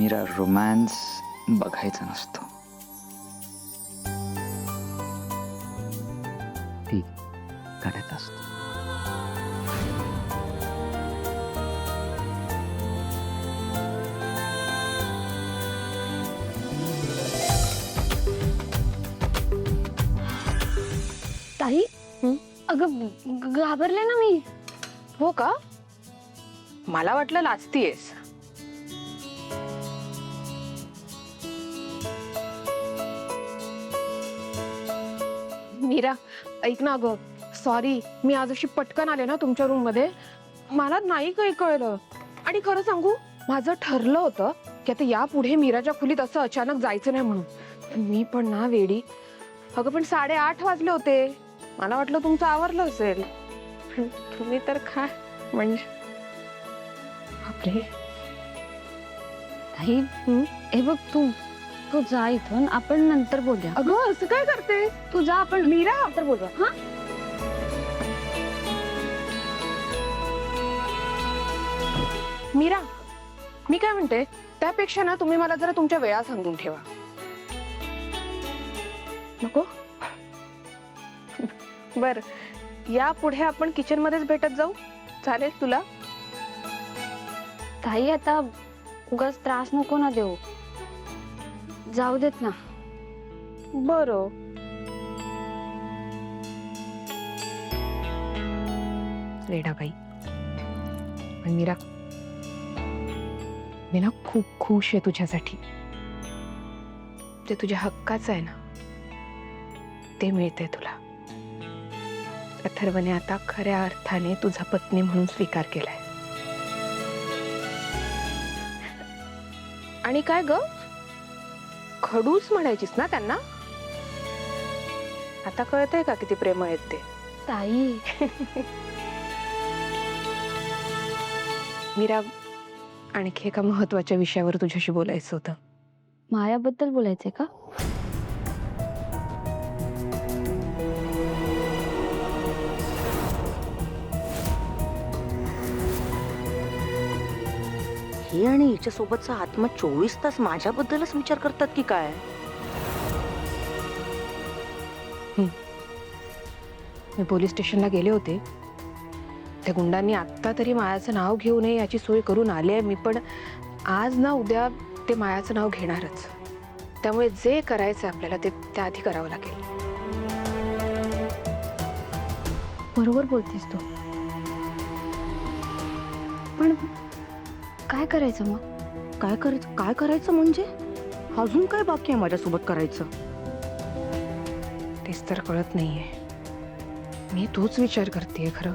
Mira, romance बघायचा नसतो. ती करत असतो. ताई, अगं घाबरले ना मी. हो का? मला वाटलं लाजतीयेस. मीरा, ऐक ना ग, सॉरी, मी आज अशी पटकन आले ना तुमच्या रूम मध्ये, मला नाही काही कळलं. आणि खरं सांगू, माझं ठरलं होतं की आता यापुढे मीराच्या खोलीत असं अचानक जायचं नाही म्हणून. मी पण ना वेडी. अगं पण 8:30 वाजले होते. मला वाटलं तुमचं आवरलं असेल. तुम्ही तर काय म्हणजे, बापरे. ताई, हे बघ, तू जा इथून, आपण नंतर बोलूया. अगं असं काय करते तू जा, आपण मीरा? नंतर बोलूया. हा, मीरा, मी काय म्हणते, त्यापेक्षा ना तुम्ही मला जरा तुमच्या वेळा सांगून ठेवा. नको? बर, यापुढे आपण किचन मध्येच भेटत जाऊ, चालेल तुला? ताई, आता उगाच त्रास नको ना देऊ. जाऊ देत ना. बरं. रेडाबाई, पण मीरा, मी ना खूप खुश आहे तुझ्यासाठी. जे तुझ्या हक्काचं आहे ना, ते मिळतंय तुला. अथर्वने आता खऱ्या अर्थाने तुझा पत्नी म्हणून स्वीकार केलाय. आणि काय ग, खडूस म्हणायचीस ना त्यांना? आता कळतंय का किती प्रेम आहेत ते? ताई, मीरा, आणखी एका महत्वाच्या विषयावर तुझ्याशी बोलायचं होतं. मायाबद्दल बोलायचंय का? ही आणि हिच्या सोबतचा आत्मा 24 तास माझ्याबद्दलच विचार करतात की काय? मी पोलीस स्टेशनला गेले होते. त्या गुंडांनी आत्ता तरी मायाचं नाव घेऊ नये याची सोय करून आले मी, पण आज ना उद्या ते मायाचं नाव घेणारच. त्यामुळे जे करायचं आपल्याला ते त्याआधी करावं लागेल. बरोबर बोलतेस तू. पण काय करायचं मग? काय करायचं म्हणजे? अजून काय बाकी आहे माझ्यासोबत करायचं? तेच तर कळत नाहीये. मी तोच विचार करतेय खरं.